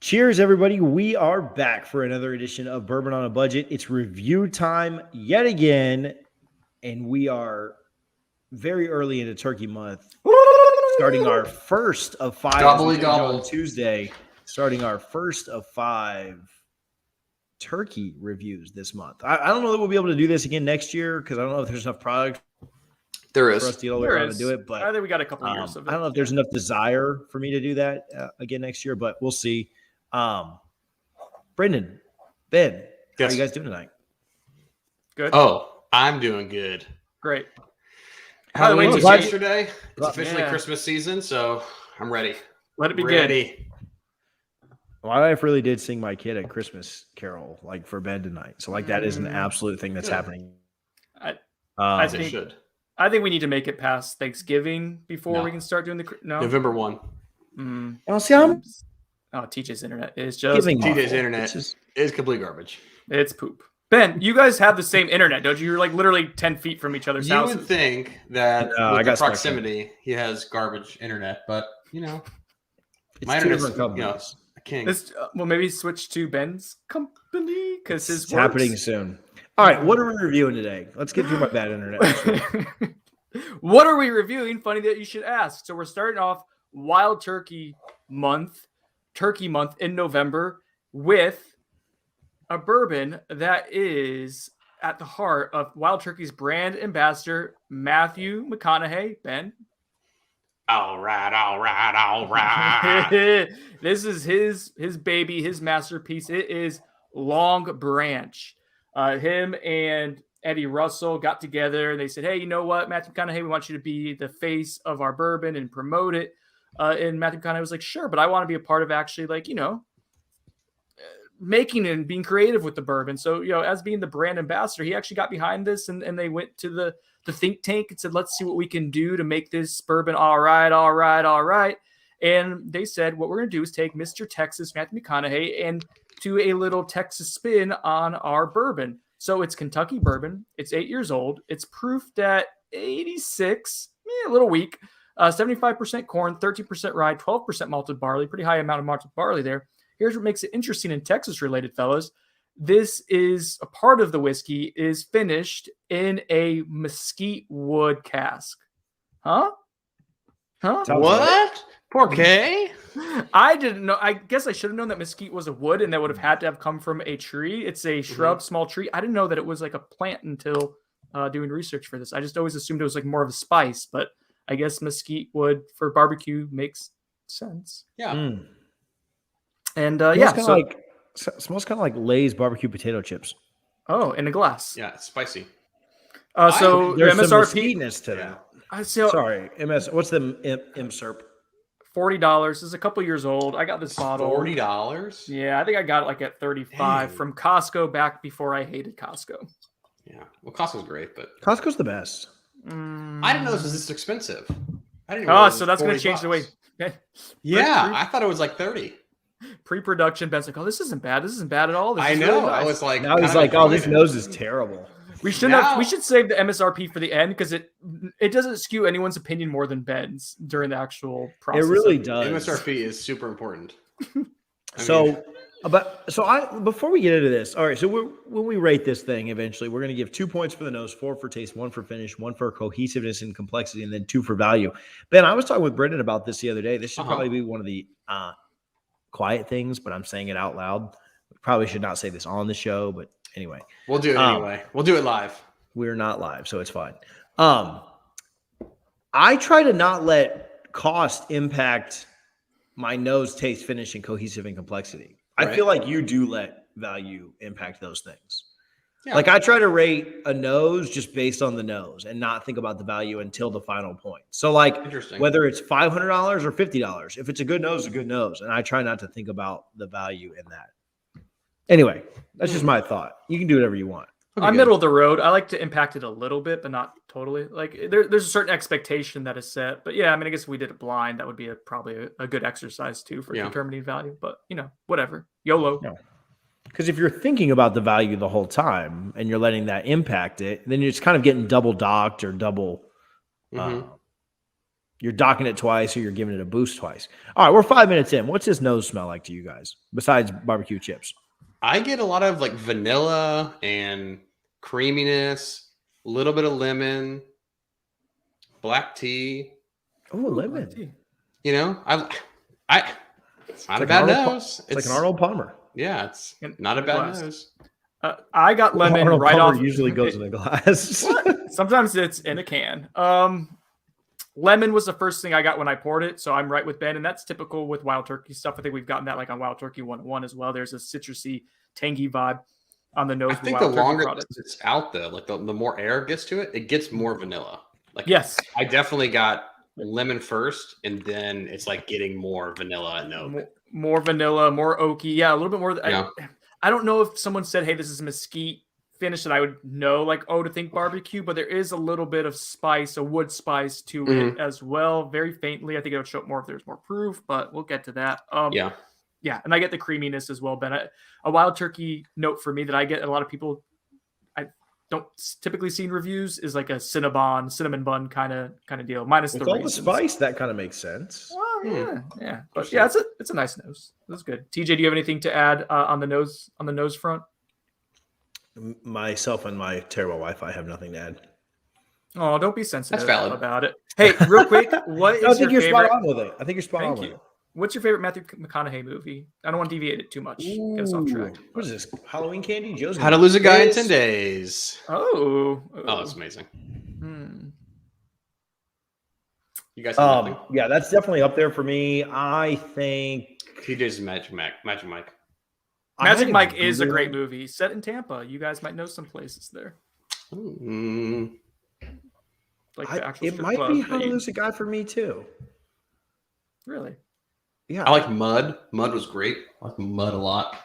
Cheers, everybody. We are back for another edition of Bourbon on a Budget. It's review time yet again, and we are very early into Turkey Month, starting our first of five on Tuesday, starting our first of 5 turkey reviews this month. I don't know that we'll be able to do this again next year because I don't know if there's enough product for us to do it. But I think we got a couple years of it. I don't know if there's enough desire for me to do that again next year, but we'll see. Brendan, Ben, how are you guys doing tonight? Good. Oh, I'm doing good. Great. Halloween was yesterday. It's officially Christmas season, so I'm ready. Let it be ready. My wife really did sing my kid a Christmas carol for bed tonight. So that is an absolute thing that's happening. I think we need to make it past Thanksgiving before we can start doing November 1. TJ's internet is just TJ's internet is complete garbage. It's poop. Ben, you guys have the same internet, don't you? You're literally 10 feet from each other's houses. You would think that with the proximity, he has garbage internet, but my internet's a king. Maybe switch to Ben's company because it's happening soon. All right, what are we reviewing today? Let's get through my bad internet. What are we reviewing? Funny that you should ask. So we're starting off Wild Turkey Month in November with a bourbon that is at the heart of Wild Turkey's brand ambassador, Matthew McConaughey. Ben? All right. This is his baby, his masterpiece. It is Longbranch. Him and Eddie Russell got together and they said, hey, you know what, Matthew McConaughey, we want you to be the face of our bourbon and promote it. And Matthew McConaughey was like, sure, but I want to be a part of actually making and being creative with the bourbon. So, as being the brand ambassador, he actually got behind this and they went to the think tank and said, let's see what we can do to make this bourbon all right. And they said, what we're going to do is take Mr. Texas, Matthew McConaughey, and do a little Texas spin on our bourbon. So it's Kentucky bourbon. It's 8 years old. It's proofed at 86, a little weak. 75% corn, 13% rye, 12% malted barley. Pretty high amount of malted barley there. Here's what makes it interesting and Texas-related, fellas. This is a part of the whiskey is finished in a mesquite wood cask. Huh? What? Porqué? I didn't know. I guess I should have known that mesquite was a wood and that would have had to have come from a tree. It's a shrub, small tree. I didn't know that it was like a plant until doing research for this. I just always assumed it was more of a spice, but I guess mesquite wood for barbecue makes sense. Yeah. And smells kind of like Lay's barbecue potato chips. Oh, in a glass. Yeah, it's spicy. So there's MSRP some mesquiteness to that. Sorry, what's the MSRP? $40. This is a couple years old. I got this bottle. $40? Yeah, I think I got it at 35 from Costco back before I hated Costco. Yeah, well, Costco's great, but Costco's the best. I didn't know this was this expensive. I didn't. So that's going to change the way. Yeah, I thought it was like 30. Pre-production, Ben's like, oh, this isn't bad. This isn't bad at all. I know. Really nice. I was like, now he's like, oh, this nose is terrible. We should save the MSRP for the end because it doesn't skew anyone's opinion more than Ben's during the actual process. It really does. MSRP is super important. Before we get into this, all right. So when we rate this thing, eventually, we're going to give 2 points for the nose, 4 for taste, 1 for finish, 1 for cohesiveness and complexity, and then 2 for value. Ben, I was talking with Brendan about this the other day. This should probably be one of the quiet things, but I'm saying it out loud. We probably should not say this on the show, but anyway, we'll do it anyway. We'll do it live. We're not live, so it's fine. I try to not let cost impact my nose, taste, finish, and cohesive and complexity. I feel like you do let value impact those things. Yeah. Like I try to rate a nose just based on the nose and not think about the value until the final point. So whether it's $500 or $50, if it's a good nose, a good nose. And I try not to think about the value in that. Anyway, that's just my thought. You can do whatever you want. I'm middle of the road. I like to impact it a little bit, but not totally. There's a certain expectation that is set. But yeah, I guess if we did it blind, that would be probably a good exercise too for determining value. But whatever. YOLO. No. Because if you're thinking about the value the whole time and you're letting that impact it, then you're just kind of getting double docked or double You're docking it twice or you're giving it a boost twice. All right, we're 5 minutes in. What's this nose smell like to you guys besides barbecue chips? I get a lot of like vanilla and creaminess, a little bit of lemon, black tea. Oh, lemon. You know, it's not a bad nose. It's like an Arnold Palmer. Yeah, it's not a bad nose. I got lemon Arnold right Palmer off. Usually goes in a glass. Sometimes it's in a can. Lemon was the first thing I got when I poured it, so I'm right with Ben, and that's typical with Wild Turkey stuff. I think we've gotten that like on Wild Turkey 101 as well. There's a citrusy, tangy vibe on the nose. I think the longer it's out, though, like the more air gets to it, it gets more vanilla. Like yes, I definitely got lemon first, and then it's like getting more vanilla and oak. More vanilla, more oaky. Yeah, a little bit more. Yeah. I don't know if someone said, "Hey, this is a mesquite finish," that I would know, like, oh, to think barbecue, but there is a little bit of spice, a wood spice to it as well, very faintly. I think it would show up more if there's more proof, but we'll get to that. Yeah, and I get the creaminess as well, Ben. A Wild Turkey note for me that I get a lot of people I don't typically see in reviews is like a cinnamon bun kind of deal. Minus with the all raisins. the spice, that kind of makes sense. Yeah, but yeah, it's a nice nose. That's good. TJ, do you have anything to add on the nose front? Myself and my terrible Wi-Fi have nothing to add. Oh, don't be sensitive about it. Hey, real quick, what is I think you're favorite? spot on with it. I think you're spot on with it. What's your favorite Matthew McConaughey movie? I don't want to deviate it too much. Get us off track. What is this? Halloween candy? Joe's How to Lose a Guy in 10 Days. Oh, it's amazing. You guys have nothing? Yeah, that's definitely up there for me. I think TJ's Magic Mike. Magic Mike is a great movie. Set in Tampa. You guys might know some places there. Like the actual it might be How to Lose a Guy for me too. Really? Yeah. I like Mud. Mud was great. I like Mud a lot.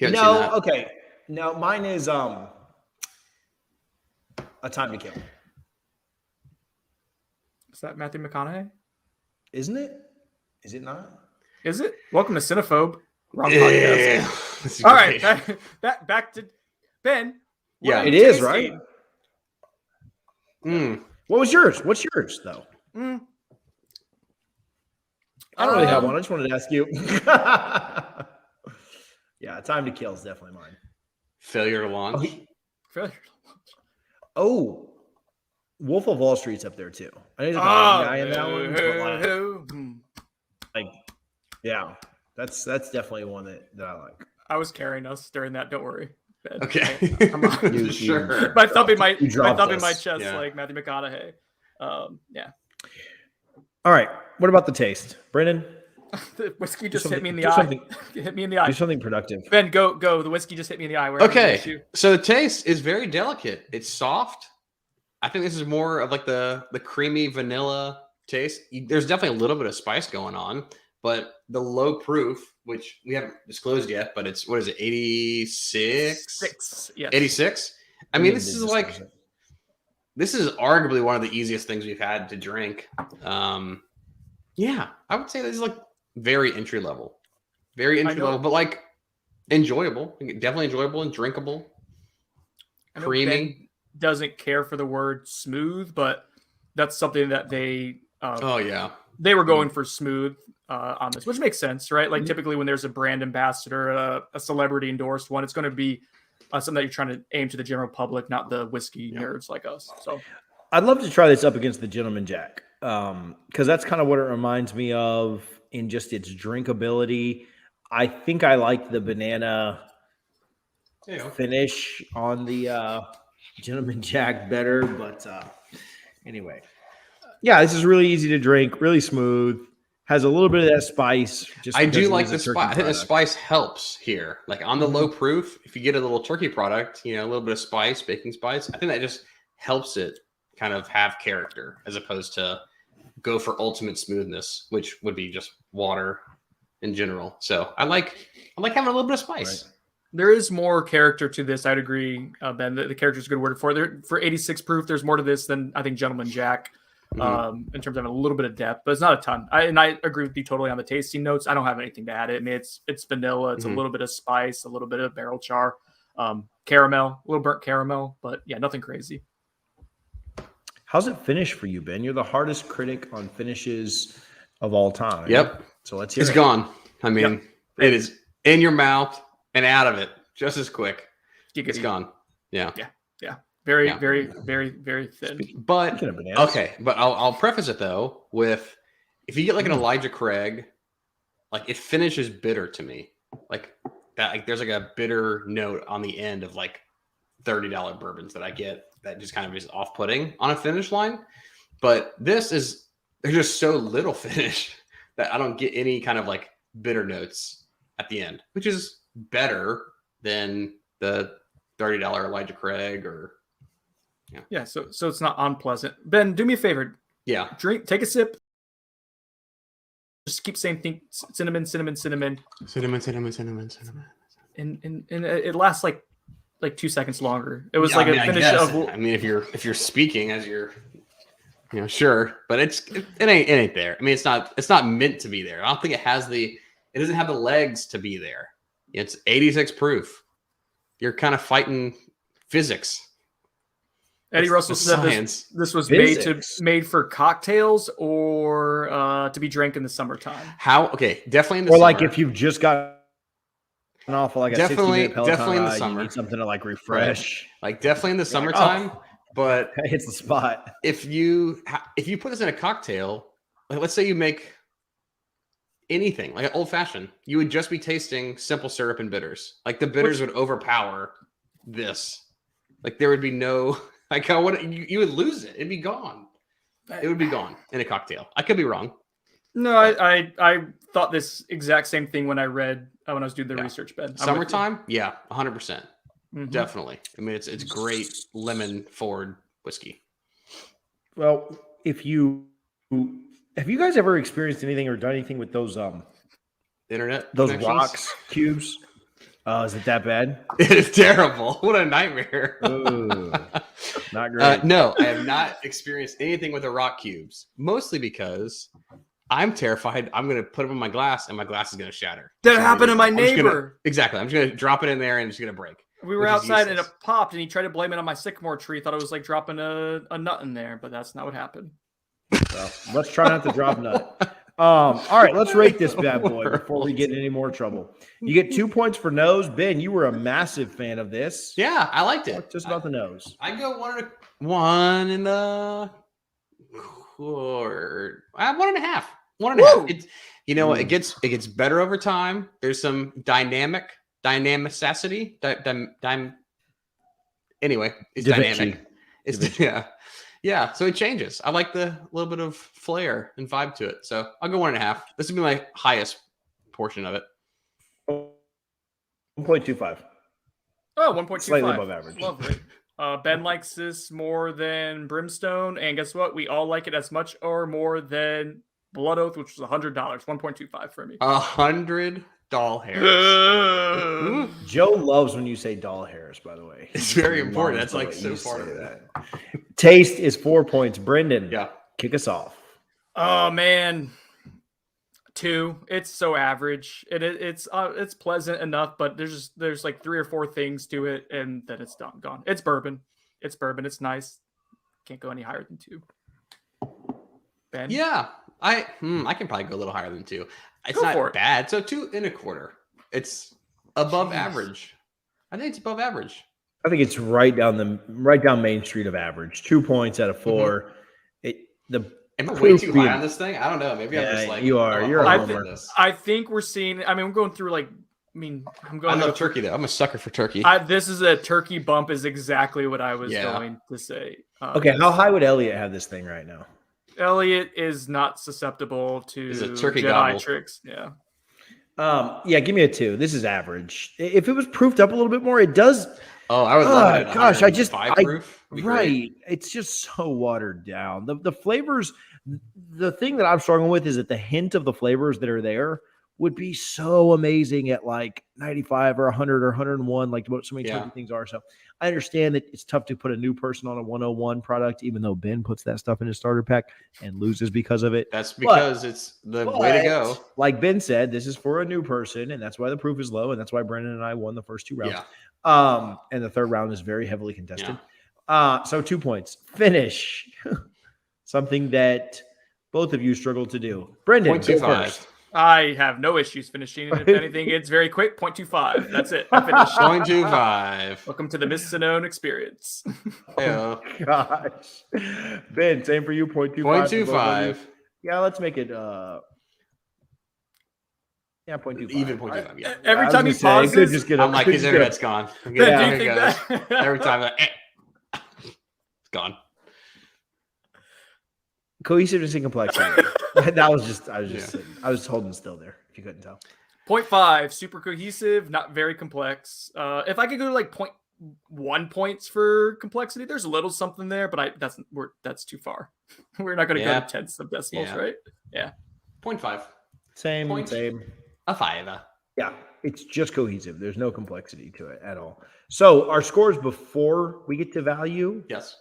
No, okay. No, mine is A Time to Kill. Is that Matthew McConaughey? Isn't it? Is it not? Is it? Welcome to Cinephobe. Wrong podcast. All right, back to Ben. Yeah, it is, right? What was yours? What's yours, though? I don't really have one. I just wanted to ask you. Yeah, Time to Kill is definitely mine. Failure to Launch. Oh, Wolf of Wall Street's up there too. I know there's a guy in that one. But yeah, that's definitely one that I like. I was carrying us during that. Don't worry. Ben. Okay. Come on. Sure. My thumb in my chest, like Matthew McConaughey. Yeah. All right. What about the taste, Brendan? The whiskey just hit me in the eye. Hit me in the eye. Do something productive. Ben, go. The whiskey just hit me in the eye. Okay. So the taste is very delicate. It's soft. I think this is more of like the creamy vanilla taste. There's definitely a little bit of spice going on, but the low proof, which we haven't disclosed yet, but it's, what is it, 86? Yes. 86? I mean, this is arguably one of the easiest things we've had to drink. Yeah, I would say this is like very entry level. Very entry level, but like enjoyable. Definitely enjoyable and drinkable. Creamy. Ben doesn't care for the word smooth, but that's something that they they were going for smooth on this, which makes sense, right? Like typically when there's a brand ambassador, a celebrity endorsed one, it's going to be something that you're trying to aim to the general public, not the whiskey nerds like us. So I'd love to try this up against the Gentleman Jack, because that's kind of what it reminds me of in just its drinkability. I think I like the banana finish on the Gentleman Jack better, but anyway. Yeah, this is really easy to drink, really smooth, has a little bit of that spice. I do like the spice. I think the spice helps here. Like on the low proof, if you get a little turkey product, a little bit of spice, baking spice, I think that just helps it kind of have character as opposed to go for ultimate smoothness, which would be just water in general. So I like having a little bit of spice. Right. There is more character to this. I'd agree, Ben. The character is a good word for it. For 86 proof, there's more to this than I think Gentleman Jack in terms of having a little bit of depth, but it's not a ton. I agree with you totally on the tasting notes. I don't have anything to add. I mean, it's vanilla. It's a little bit of spice, a little bit of barrel char, caramel, a little burnt caramel, but yeah, nothing crazy. How's it finish for you, Ben? You're the hardest critic on finishes of all time. Yep. So let's hear It's it. gone. I mean, it is in your mouth and out of it just as quick. It's gone. Yeah. Very, very, very, very thin. But okay, but I'll preface it though with if you get like an Elijah Craig, like it finishes bitter to me. Like that, like there's like a bitter note on the end of like $30 bourbons that I get that just kind of is off-putting on a finish line. But there's just so little finish that I don't get any kind of like bitter notes at the end, which is better than the $30 Elijah Craig or so it's not unpleasant. Ben, do me a favor. Yeah. Take a sip. Just keep saying cinnamon. And it lasts like 2 seconds longer. It was a finish of. I mean, if you're speaking as you're, sure, but it ain't there. I mean, it's not meant to be there. I don't think it doesn't have the legs to be there. It's 86 proof. You're kind of fighting physics. Eddie Russell said this was made for cocktails or to be drank in the summertime. Okay, definitely in the summer. Or like if you've just got off like a definitely 60-minute Peloton in the ride, summer. You need something to like refresh. Right. Like definitely in the summertime, but that hits the spot. If you put this in a cocktail, like let's say you make anything like an old fashioned, you would just be tasting simple syrup and bitters. Like the bitters would overpower this. Like there would be no. Like you would lose it. It'd be gone. It would be gone in a cocktail. I could be wrong. No, I thought this exact same thing when I was doing the research, Ben. Summertime? Yeah, 100%. Definitely. I mean, it's great lemon forward whiskey. Well, have you guys ever experienced anything or done anything with those internet those rocks cubes? Is it that bad? It's terrible. What a nightmare. Ooh, not great. No, I have not experienced anything with the rock cubes, mostly because I'm terrified I'm going to put them in my glass and my glass is going to shatter. That happened to my neighbor. Exactly. I'm just going to drop it in there and it's going to break. We were outside and it popped and he tried to blame it on my sycamore tree. Thought it was like dropping a nut in there, but that's not what happened. Well, let's try not to drop nut. All right, let's rate this bad boy before we get in any more trouble. You get 2 points for nose. Ben, you were a massive fan of this. Yeah, I liked it. Just about the nose. I go one and a quarter. 1.5. 1.5. It's it gets better over time. There's some dynamicity. Anyway, it's dynamic. It's Yeah, so it changes. I like the little bit of flair and vibe to it. So I'll go 1.5. This would be my highest portion of it. 1.25. Oh, 1.25. Slightly above average. Lovely. Ben likes this more than Brimstone. And guess what? We all like it as much or more than Blood Oath, which was $100. 1.25 for me. 100 doll hairs. Joe loves when you say doll hairs, by the way. It's very important. That's like so far of that. Taste is 4 points. Brendan, kick us off. Oh man, 2. It's so average. It's pleasant enough, but there's like 3 or 4 things to it, and then it's gone. It's bourbon. It's nice. Can't go any higher than 2. Ben, yeah, I can probably go a little higher than 2. It's not bad. So 2.25. It's above average. I think it's above average. I think it's right down Main Street of average. 2 points out of 4. Am I way too high on this thing? I don't know. Maybe I'm just like you are. You're a homer. I think we're seeing. I mean, I'm going through like. I'm going. I love turkey though. I'm a sucker for turkey. This is a turkey bump. Is exactly what I was going to say. Okay, how high would Elliot have this thing right now? Elliot is not susceptible to turkey Jedi gobble. tricks. Yeah. Give me a 2. This is average. If it was proofed up a little bit more, it does. Oh, I would love it. Gosh, proof. Right. It's just so watered down. The flavors, the thing that I'm struggling with is that the hint of the flavors that are there would be so amazing at like 95 or 100 or 101, like what so many turkey things are. So I understand that it's tough to put a new person on a 101 product, even though Ben puts that stuff in his starter pack and loses because of it. That's because it's the way to go. Like Ben said, this is for a new person, and that's why the proof is low, and that's why Brendan and I won the first 2 rounds. Yeah. And the third round is very heavily contested. So 2 points. Finish. Something that both of you struggled to do. Brendan, go 0.25. first. I have no issues finishing. If anything, it's very quick. 0.25. That's it. I finished. 0.25. Welcome to the Miss Sinone experience. Oh, gosh. Ben, same for you. 0.25. 0.25. Yeah, let's make it 0.25. Even 0.25. Yeah. Every time he pauses, I'm like, his internet's gone. do you think that? Every time, it's gone. Cohesiveness and complexity. That was just, I was holding still there, if you couldn't tell. 0.5, super cohesive, not very complex. If I could go to like 0.1 points for complexity, there's a little something there, but that's too far. We're not going to go to tenths of decimals, right? Yeah. 0.5. Same. A 5. Yeah, it's just cohesive. There's no complexity to it at all. So our scores before we get to value. Yes.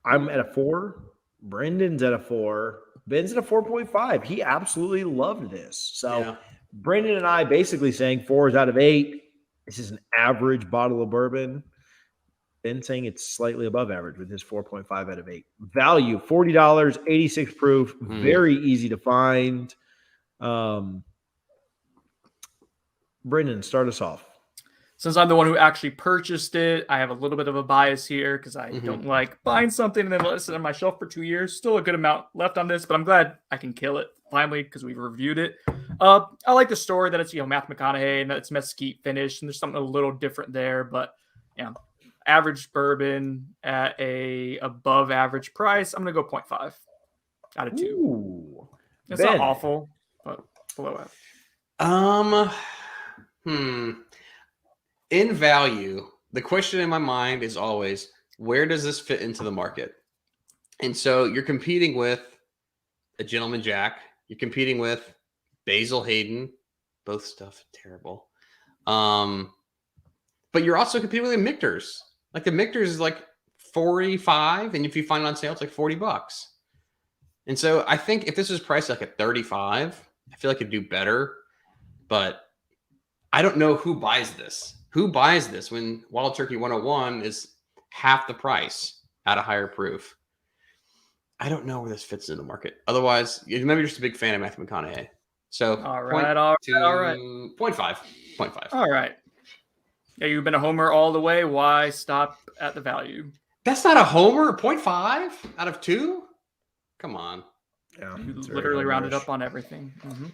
I'm at a 4. Brendan's at a 4. Ben's at a 4.5. He absolutely loved this. So Brendan and I basically saying 4 out of 8. This is an average bottle of bourbon. Ben saying it's slightly above average with his 4.5 out of 8. Value, $40, 86 proof. Very easy to find. Brendan, start us off. Since I'm the one who actually purchased it, I have a little bit of a bias here because I don't like buying something and then let it sit on my shelf for 2 years. Still a good amount left on this, but I'm glad I can kill it finally because we've reviewed it. I like the story that it's, Mcconaughey and that it's mesquite finish and there's something a little different there, but average bourbon at a above average price. I'm going to go 0.5 out of 2. Ooh. It's not awful, but below average. In value, the question in my mind is always, where does this fit into the market? And so you're competing with a Gentleman Jack. You're competing with Basil Hayden. Both stuff terrible. But you're also competing with the Michter's. Like the Michter's is like 45, and if you find it on sale, it's like $40. And so I think if this was priced like at 35, I feel like it'd do better. But I don't know who buys this. Who buys this when Wild Turkey 101 is half the price at a higher proof? I don't know where this fits into the market. Otherwise, maybe you're just a big fan of Matthew McConaughey. So all right. 0.5. All right. Yeah, you've been a homer all the way. Why stop at the value? That's not a homer. 0.5 out of 2? Come on. Yeah, you literally rounded up on everything. Oh,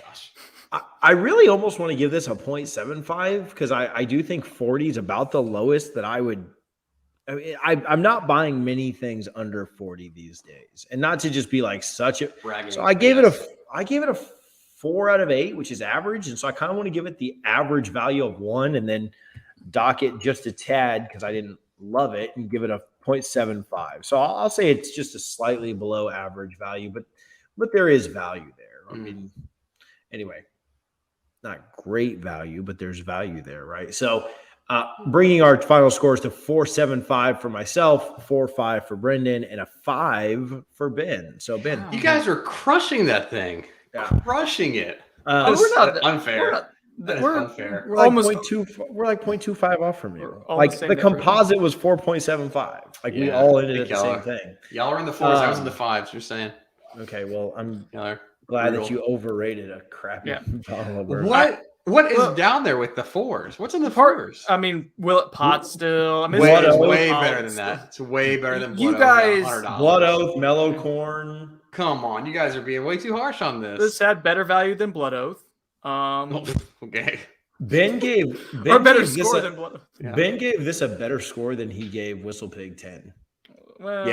gosh. I really almost want to give this a 0.75 because I do think 40 is about the lowest that I would. I mean, I'm not buying many things under 40 these days, and not to just be like such a. So I gave it a 4 out of 8, which is average, and so I kind of want to give it the average value of 1, and then dock it just a tad because I didn't love it, and give it a 0.75. So I'll say it's just a slightly below average value, but there is value there. I mean, anyway. Not great value, but there's value there, right? So bringing our final scores to 4.75 for myself, 4.5 for Brendan, and a 5 for Ben. So Ben, you guys are crushing that thing, crushing it. We're not unfair. We're unfair. We're like almost 0.2. We're like 0.25 off from you. Like the composite was 4.75. Like we all ended at the same thing. Y'all are in the 4s. I was in the 5s. You're saying. Okay, well, I'm glad that you overrated a crappy bottle of bourbon. What is down there with the 4s? What's in the 4s? I mean, will it pot still? I mean, it's way better than that. It's way better than Blood you guys. Blood Oath, Mellow Corn. Come on, you guys are being way too harsh on this. This had better value than Blood Oath. Okay. Ben gave or better score than Blood Oath. Yeah. Ben gave this a better score than he gave Whistle Pig 10. Well,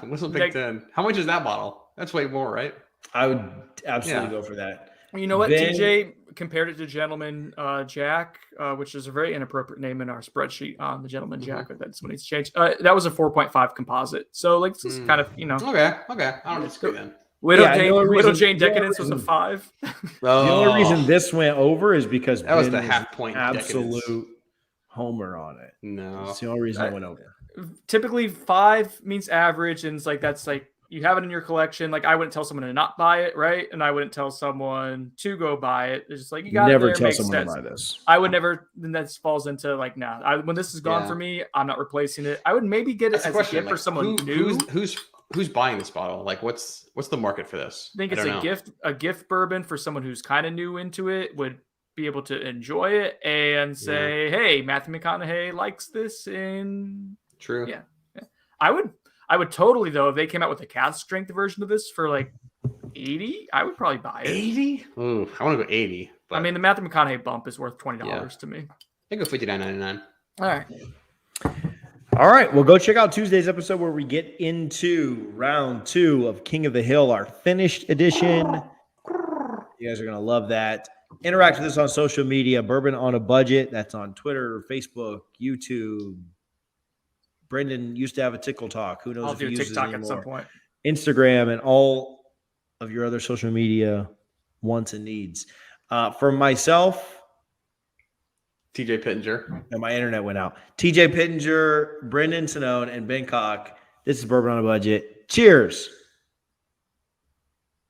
Whistle Pig 10. How much is that bottle? That's way more, right? I would absolutely go for that. You know what? TJ compared it to Gentleman Jack, which is a very inappropriate name in our spreadsheet on the Gentleman Jack. That's when it's changed. That was a 4.5 composite. So like this is kind of, Okay. I don't disagree then. Widow Jane Decadence was a 5. The only reason this went over is because that was the half point absolute Decadence. homer on it. No. That's the only reason it went over. Typically 5 means average, and it's like that's like you have it in your collection. Like I wouldn't tell someone to not buy it, right? And I wouldn't tell someone to go buy it. It's just like you got never it there, tell makes someone sense. to buy this. I would never. Then that falls into like when this is gone for me, I'm not replacing it. I would maybe get it as a gift for someone new. Who's buying this bottle? Like what's the market for this? I think it's a gift bourbon for someone who's kind of new into it, would be able to enjoy it and say, hey, Matthew McConaughey likes this. And true. Yeah. I would totally, though, if they came out with a cask strength version of this for like 80, I would probably buy it. 80? Ooh, I want to go 80. But I mean, the Matthew McConaughey bump is worth $20 to me. I go $59.99. All right. All right. Well, go check out Tuesday's episode where we get into round 2 of King of the Hill, our finished edition. You guys are going to love that. Interact with us on social media. Bourbon on a Budget. That's on Twitter, Facebook, YouTube. Brendan used to have a Tickle Talk. Who knows I'll if do he uses TikTok it at anymore. some point. Instagram and all of your other social media wants and needs. For myself, TJ Pittenger. and my internet went out. TJ Pittenger, Brendan Sinone, and Ben Cock. This is Bourbon on a Budget. Cheers.